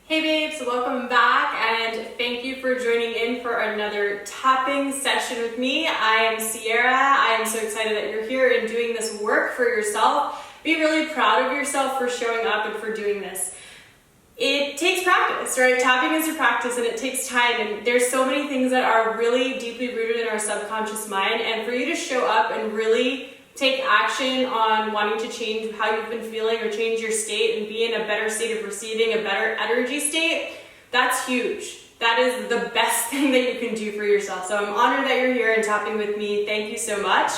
Hey babes, welcome back and thank you for joining in for another tapping session with me. I am Sierra. I am so excited that you're here and doing this work for yourself. Be really proud of yourself for showing up and for doing this. It takes practice, right? Tapping is a practice and it takes time, and there's so many things that are really deeply rooted in our subconscious mind, and for you to show up and really take action on wanting to change how you've been feeling or change your state and be in a better state of receiving, a better energy state, that's huge. That is the best thing that you can do for yourself. So I'm honored that you're here and tapping with me. Thank you so much.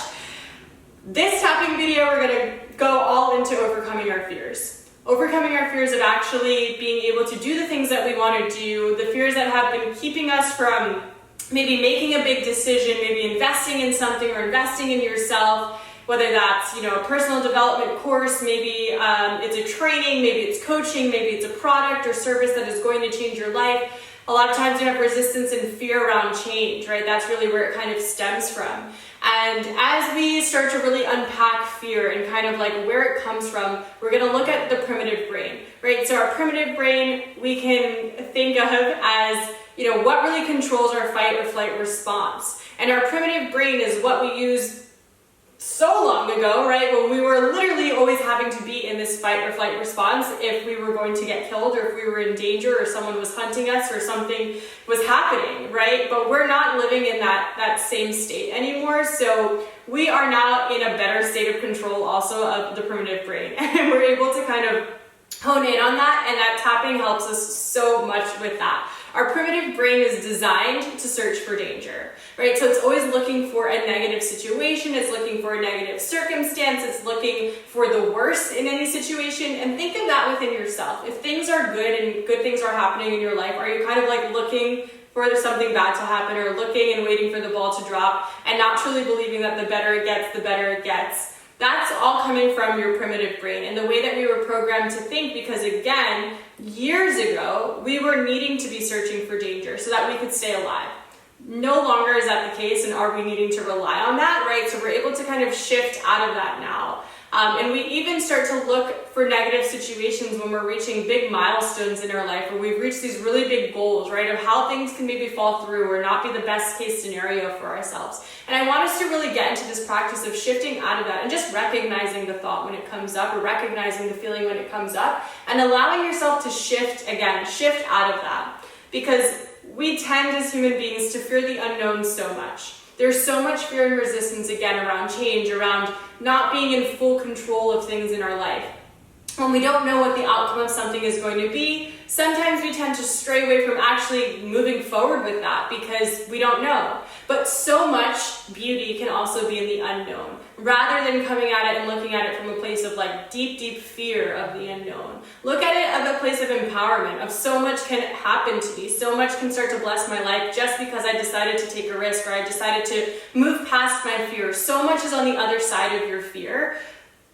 This tapping video, we're gonna go all into overcoming our fears. Overcoming our fears of actually being able to do the things that we want to do, the fears that have been keeping us from maybe making a big decision, maybe investing in something or investing in yourself. Whether that's, a personal development course, maybe it's a training, maybe it's coaching, maybe it's a product or service that is going to change your life. A lot of times you have resistance and fear around change, right? That's really where it kind of stems from. And as we start to really unpack fear and kind of like where it comes from, we're going to look at the primitive brain, right? So our primitive brain, we can think of as, what really controls our fight or flight response. And our primitive brain is what we use so long ago, right, when we were literally always having to be in this fight or flight response if we were going to get killed or if we were in danger or someone was hunting us or something was happening, right? But we're not living in that same state anymore, so we are now in a better state of control also of the primitive brain, and we're able to kind of hone in on that, and that tapping helps us so much with that. Our primitive brain is designed to search for danger, right? So it's always looking for a negative situation, it's looking for a negative circumstance, it's looking for the worst in any situation. And think of that within yourself. If things are good and good things are happening in your life, are you kind of like looking for something bad to happen, or looking and waiting for the ball to drop and not truly believing that the better it gets, the better it gets? That's all coming from your primitive brain and the way that we were programmed to think, because again, years ago, we were needing to be searching for danger so that we could stay alive. No longer is that the case, and are we needing to rely on that, right? So we're able to kind of shift out of that now. And we even start to look for negative situations when we're reaching big milestones in our life, where we've reached these really big goals, right, of how things can maybe fall through or not be the best case scenario for ourselves. And I want us to really get into this practice of shifting out of that and just recognizing the thought when it comes up, or recognizing the feeling when it comes up, and allowing yourself to shift out of that. Because we tend as human beings to fear the unknown so much. There's so much fear and resistance again around change, around not being in full control of things in our life. When we don't know what the outcome of something is going to be, sometimes we tend to stray away from actually moving forward with that because we don't know. But so much beauty can also be in the unknown, rather than coming at it and looking at it from a place of like deep, deep fear of the unknown. Look at it as a place of empowerment, of so much can happen to me, so much can start to bless my life just because I decided to take a risk, or I decided to move past my fear. So much is on the other side of your fear.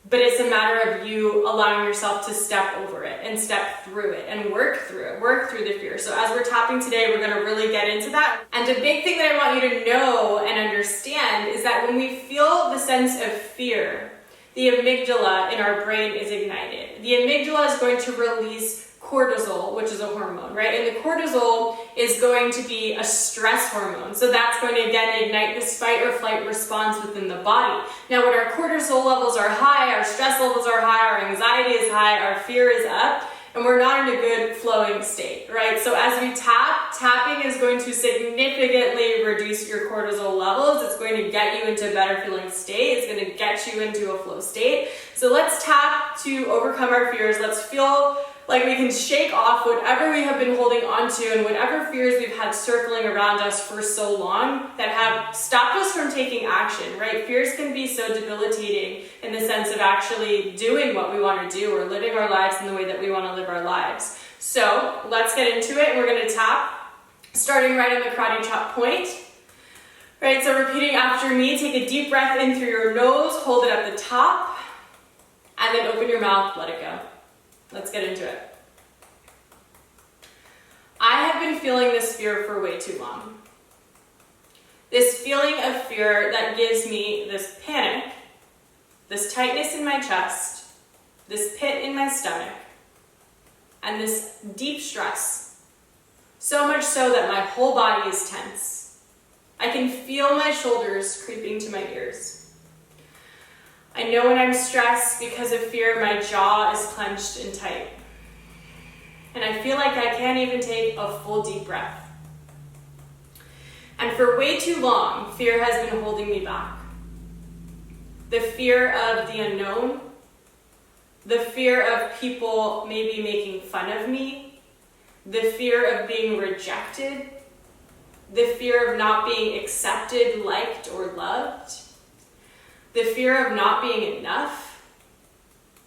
But it's a matter of you allowing yourself to step over it and step through it and work through the fear. So as we're tapping today, we're going to really get into that. And a big thing that I want you to know and understand is that when we feel the sense of fear, the amygdala in our brain is ignited. The amygdala is going to release cortisol, which is a hormone, right? And the cortisol is going to be a stress hormone. So that's going to again ignite this fight or flight response within the body. Now, when our cortisol levels are high, our stress levels are high, our anxiety is high, our fear is up, and we're not in a good flowing state, right? So as we tapping is going to significantly reduce your cortisol levels. It's going to get you into a better feeling state. It's going to get you into a flow state. So let's tap to overcome our fears. Let's feel like we can shake off whatever we have been holding on to and whatever fears we've had circling around us for so long that have stopped us from taking action, right? Fears can be so debilitating in the sense of actually doing what we want to do or living our lives in the way that we want to live our lives. So let's get into it. We're going to tap, starting right on the karate chop point. Right, so repeating after me, take a deep breath in through your nose, hold it at the top, and then open your mouth, let it go. Let's get into it. I have been feeling this fear for way too long. This feeling of fear that gives me this panic, this tightness in my chest, this pit in my stomach, and this deep stress. So much so that my whole body is tense. I can feel my shoulders creeping to my ears. I know when I'm stressed because of fear, my jaw is clenched and tight. And I feel like I can't even take a full deep breath. And for way too long, fear has been holding me back. The fear of the unknown, the fear of people maybe making fun of me, the fear of being rejected, the fear of not being accepted, liked, or loved, the fear of not being enough,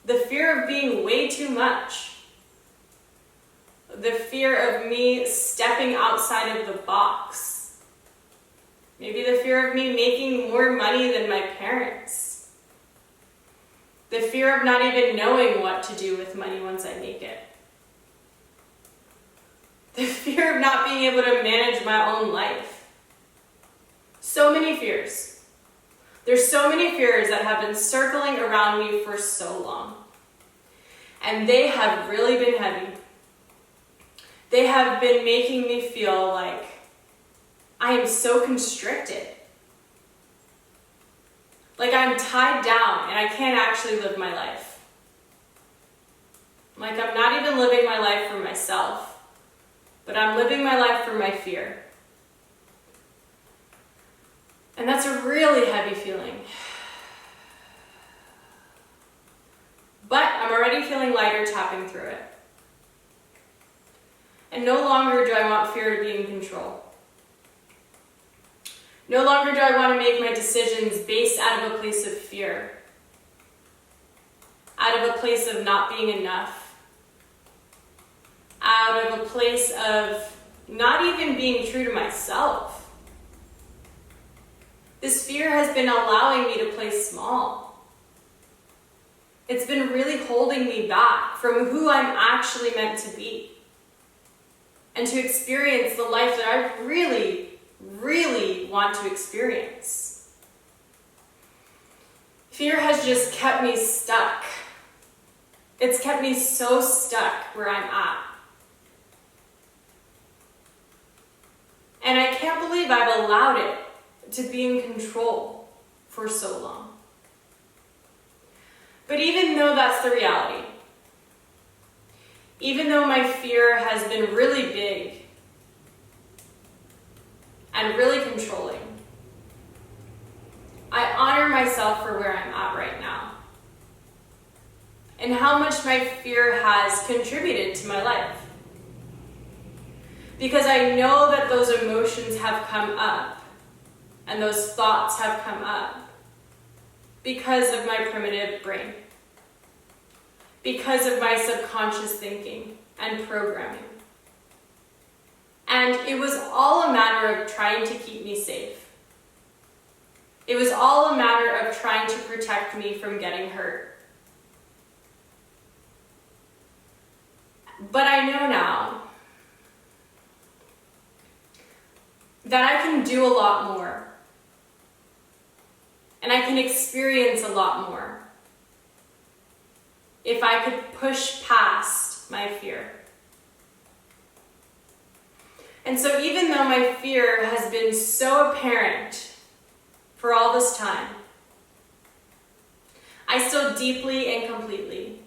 the fear of being way too much, the fear of me stepping outside of the box, maybe the fear of me making more money than my parents, the fear of not even knowing what to do with money once I make it, the fear of not being able to manage my own life. So many fears. There's so many fears that have been circling around me for so long. And they have really been heavy. They have been making me feel like I am so constricted. Like I'm tied down and I can't actually live my life. Like I'm not even living my life for myself, but I'm living my life for my fear. And that's a really heavy feeling. But I'm already feeling lighter tapping through it. And no longer do I want fear to be in control. No longer do I want to make my decisions based out of a place of fear, out of a place of not being enough, out of a place of not even being true to myself. This fear has been allowing me to play small. It's been really holding me back from who I'm actually meant to be and to experience the life that I really, really want to experience. Fear has just kept me stuck. It's kept me so stuck where I'm at. And I can't believe I've allowed it to be in control for so long. But even though that's the reality, even though my fear has been really big and really controlling, I honor myself for where I'm at right now and how much my fear has contributed to my life. Because I know that those emotions have come up and those thoughts have come up because of my primitive brain, because of my subconscious thinking and programming. And it was all a matter of trying to keep me safe. It was all a matter of trying to protect me from getting hurt. But I know now that I can do a lot more. And I can experience a lot more if I could push past my fear. And so even though my fear has been so apparent for all this time, I still deeply and completely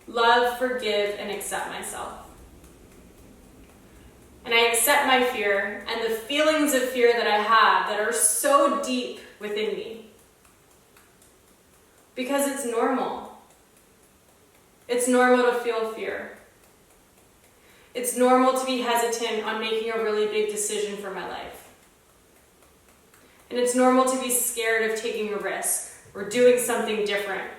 love, forgive, and accept myself. And I accept my fear and the feelings of fear that I have that are so deep within me. Because it's normal. It's normal to feel fear. It's normal to be hesitant on making a really big decision for my life. And it's normal to be scared of taking a risk or doing something different,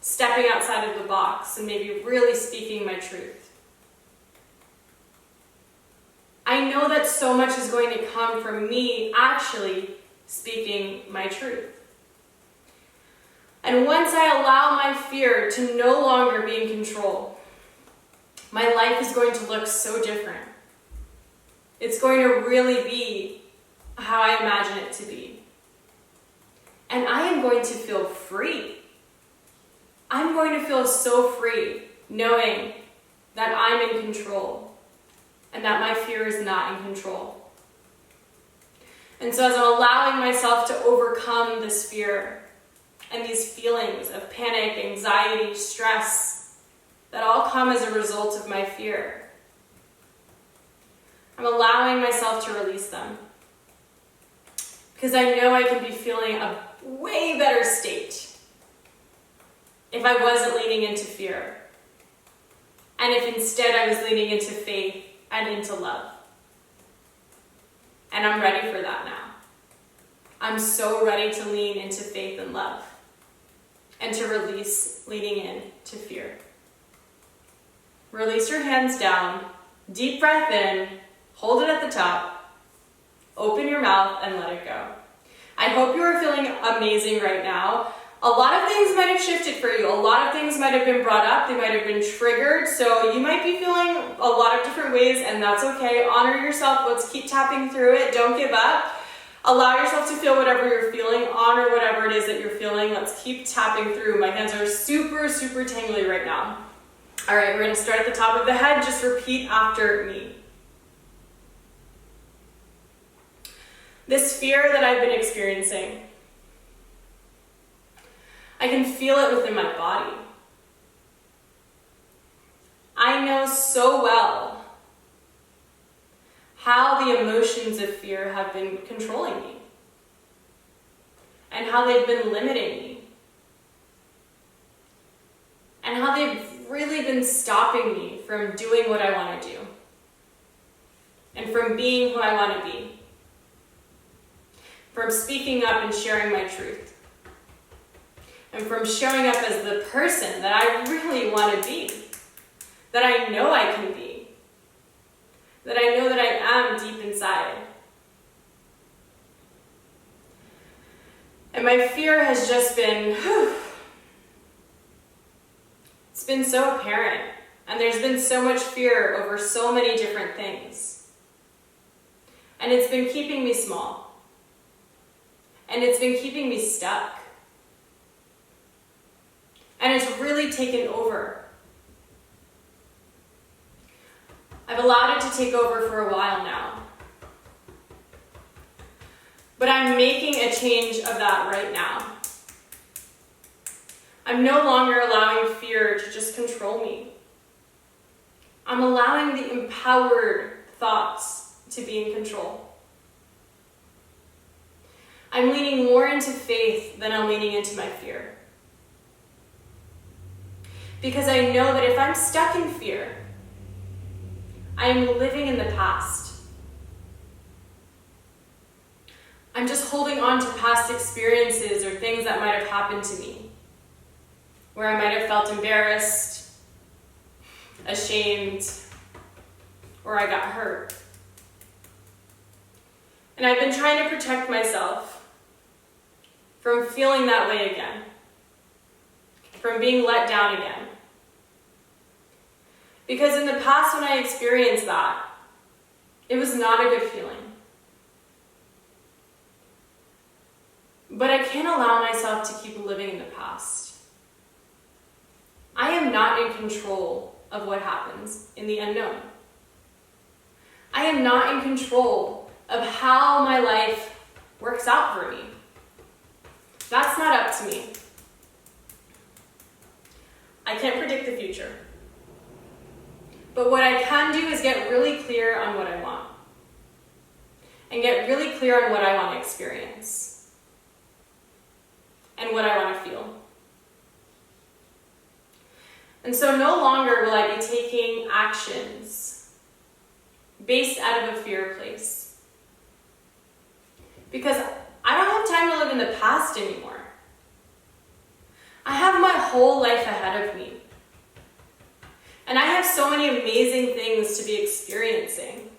stepping outside of the box and maybe really speaking my truth. I know that so much is going to come from me actually speaking my truth. And once I allow my fear to no longer be in control, my life is going to look so different. It's going to really be how I imagine it to be. And I am going to feel free. I'm going to feel so free knowing that I'm in control and that my fear is not in control. And so as I'm allowing myself to overcome this fear and these feelings of panic, anxiety, stress that all come as a result of my fear, I'm allowing myself to release them. Because I know I can be feeling a way better state if I wasn't leaning into fear. And if instead I was leaning into faith and into love. And I'm ready for that now. I'm so ready to lean into faith and love. And to release leaning in to fear. Release your hands down. Deep breath in. Hold it at the top. Open your mouth and let it go. I hope you are feeling amazing right now. A lot of things might have shifted for you. A lot of things might have been brought up. They might have been triggered. So you might be feeling a lot of different ways, and that's okay. Honor yourself. Let's keep tapping through it. Don't give up. Allow yourself to feel whatever you're feeling. Honor whatever it is that you're feeling. Let's keep tapping through. My hands are super, super tingly right now. All right, we're going to start at the top of the head. Just repeat after me. This fear that I've been experiencing, I can feel it within my body. I know so well how the emotions of fear have been controlling me and how they've been limiting me and how they've really been stopping me from doing what I want to do and from being who I want to be, from speaking up and sharing my truth. And from showing up as the person that I really want to be, that I know I can be, that I know that I am deep inside. And my fear has just been, it's been so apparent. And there's been so much fear over so many different things. And it's been keeping me small. And it's been keeping me stuck. And it's really taken over. I've allowed it to take over for a while now. But I'm making a change of that right now. I'm no longer allowing fear to just control me. I'm allowing the empowered thoughts to be in control. I'm leaning more into faith than I'm leaning into my fear. Because I know that if I'm stuck in fear, I am living in the past. I'm just holding on to past experiences or things that might have happened to me, where I might have felt embarrassed, ashamed, or I got hurt. And I've been trying to protect myself from feeling that way again, from being let down again. Because in the past when I experienced that, it was not a good feeling. But I can't allow myself to keep living in the past. I am not in control of what happens in the unknown. I am not in control of how my life works out for me. That's not up to me. I can't predict the future. But what I can do is get really clear on what I want. And get really clear on what I want to experience. And what I want to feel. And so no longer will I be taking actions based out of a fear place. Because I don't have time to live in the past anymore. I have my whole life ahead of me. And I have so many amazing things to be experiencing.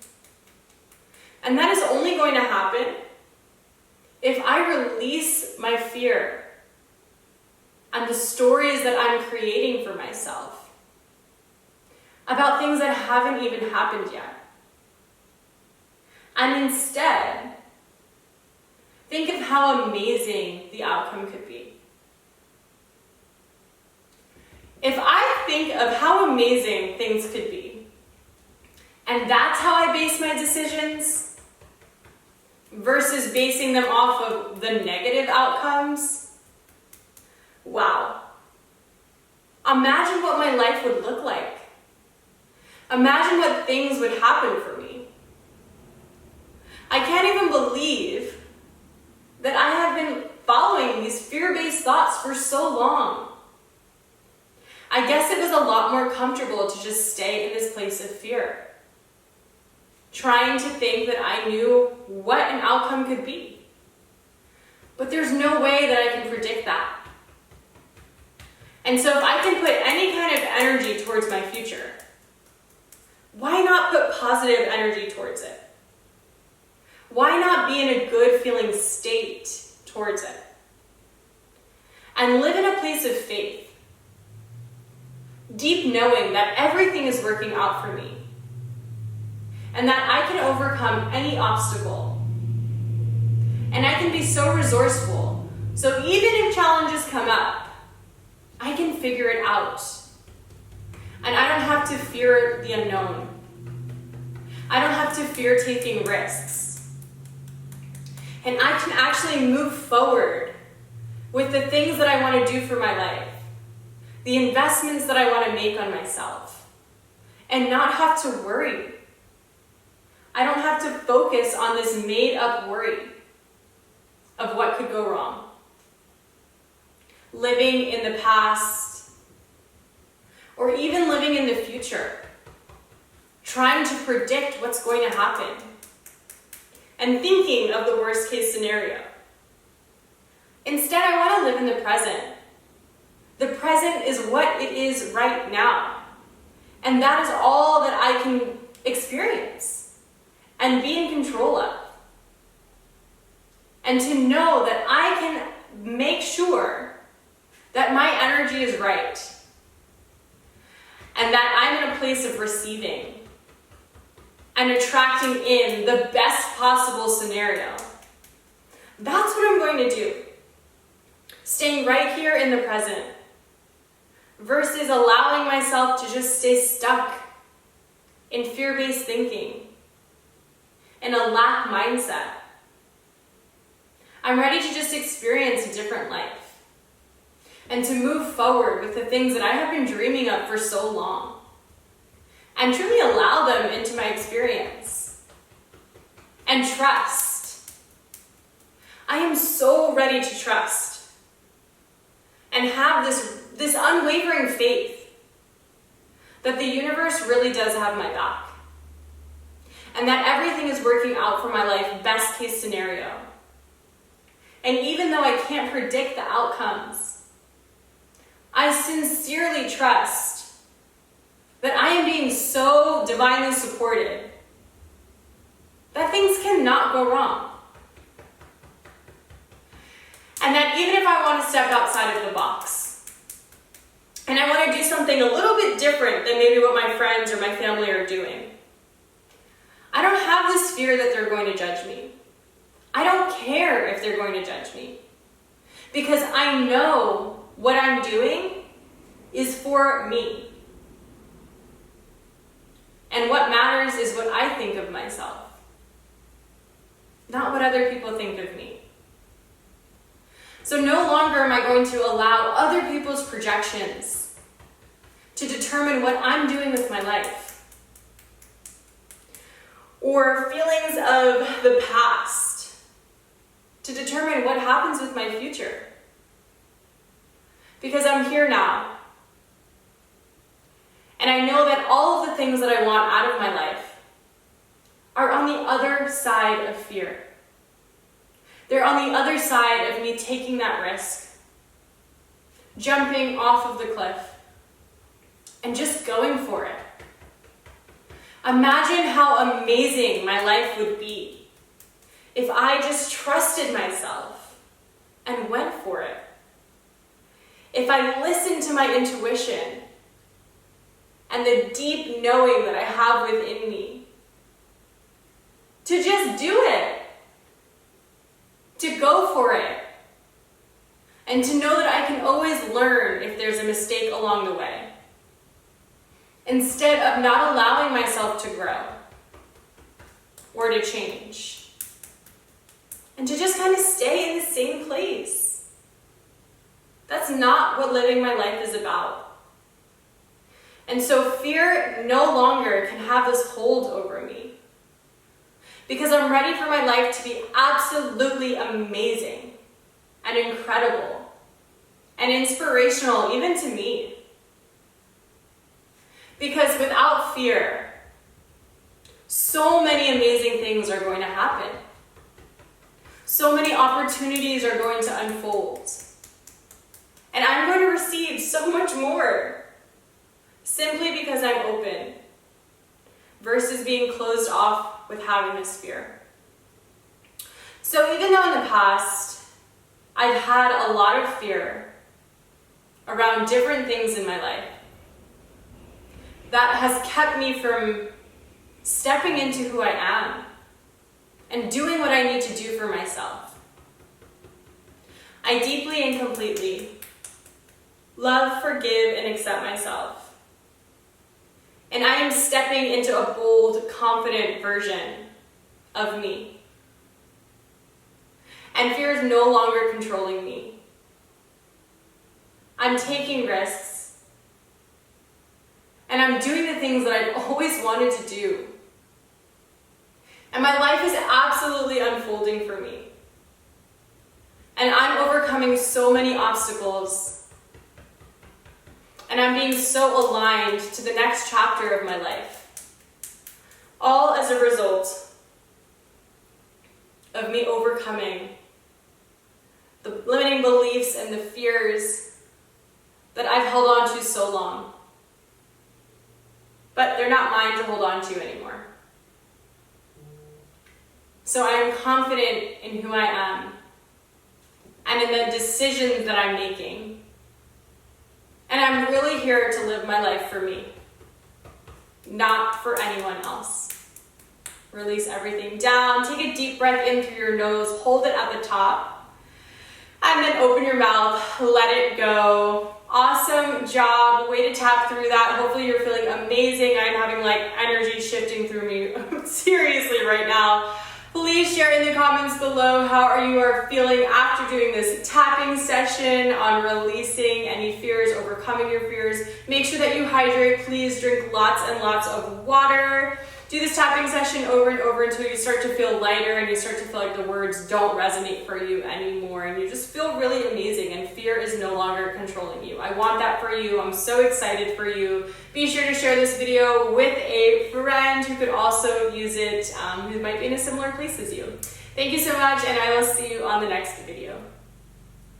And that is only going to happen if I release my fear and the stories that I'm creating for myself about things that haven't even happened yet. And instead, think of how amazing the outcome could be. If I I think of how amazing things could be, and that's how I base my decisions, versus basing them off of the negative outcomes, wow. Imagine what my life would look like. Imagine what things would happen for me. I can't even believe that I have been following these fear-based thoughts for so long. I guess it was a lot more comfortable to just stay in this place of fear, trying to think that I knew what an outcome could be. But there's no way that I can predict that. And so if I can put any kind of energy towards my future, why not put positive energy towards it? Why not be in a good feeling state towards it? And live in a place of faith, deep knowing that everything is working out for me, and that I can overcome any obstacle. And I can be so resourceful, so even if challenges come up, I can figure it out. And I don't have to fear the unknown. I don't have to fear taking risks. And I can actually move forward with the things that I want to do for my life, the investments that I want to make on myself, and not have to worry. I don't have to focus on this made-up worry of what could go wrong. Living in the past, or even living in the future, trying to predict what's going to happen, and thinking of the worst case scenario. Instead, I want to live in the present. The present is what it is right now. And that is all that I can experience and be in control of. And to know that I can make sure that my energy is right, and that I'm in a place of receiving and attracting in the best possible scenario. That's what I'm going to do. Staying right here in the present versus allowing myself to just stay stuck in fear-based thinking, in a lack mindset. I'm ready to just experience a different life and to move forward with the things that I have been dreaming of for so long and truly allow them into my experience and trust. I am so ready to trust and have this unwavering faith that the universe really does have my back and that everything is working out for my life, best case scenario. And even though I can't predict the outcomes, I sincerely trust that I am being so divinely supported that things cannot go wrong. And that even if I want to step outside of the box, and I want to do something a little bit different than maybe what my friends or my family are doing, I don't have this fear that they're going to judge me. I don't care if they're going to judge me, because I know what I'm doing is for me. And what matters is what I think of myself, not what other people think of me. So no longer am I going to allow other people's projections to determine what I'm doing with my life, or feelings of the past to determine what happens with my future. Because I'm here now. And I know that all of the things that I want out of my life are on the other side of fear. They're on the other side of me taking that risk, jumping off of the cliff, and just going for it. Imagine how amazing my life would be if I just trusted myself and went for it. If I listened to my intuition and the deep knowing that I have within me, to just do it, to go for it, and to know that I can always learn if there's a mistake along the way. instead of not allowing myself to grow or to change, and to just kind of stay in the same place. That's not what living my life is about. And so fear no longer can have this hold over me, because I'm ready for my life to be absolutely amazing and incredible and inspirational even to me. Because without fear, so many amazing things are going to happen. So many opportunities are going to unfold. And I'm going to receive so much more simply because I'm open, versus being closed off with having this fear. So even though in the past I've had a lot of fear around different things in my life, that has kept me from stepping into who I am and doing what I need to do for myself. I deeply and completely love, forgive, and accept myself. And I am stepping into a bold, confident version of me. And fear is no longer controlling me. I'm taking risks. And I'm doing the things that I've always wanted to do. And my life is absolutely unfolding for me. And I'm overcoming so many obstacles. And I'm being so aligned to the next chapter of my life. All as a result of me overcoming the limiting beliefs and the fears that I've held on to so long. But they're not mine to hold on to anymore. So I am confident in who I am and in the decisions that I'm making. And I'm really here to live my life for me, not for anyone else. Release everything down. Take a deep breath in through your nose. Hold it at the top. And then open your mouth. Let it go. Awesome job. Way to tap through that. Hopefully you're feeling amazing. I'm having energy shifting through me seriously right now. Please share in the comments below how you are feeling after doing this tapping session on releasing any fears, overcoming your fears. Make sure that you hydrate. Please drink lots and lots of water. Do this tapping session over and over until you start to feel lighter and you start to feel like the words don't resonate for you anymore and you just feel really amazing and fear is no longer controlling you. I want that for you. I'm so excited for you. Be sure to share this video with a friend who could also use it, who might be in a similar place as you. Thank you so much, and I will see you on the next video.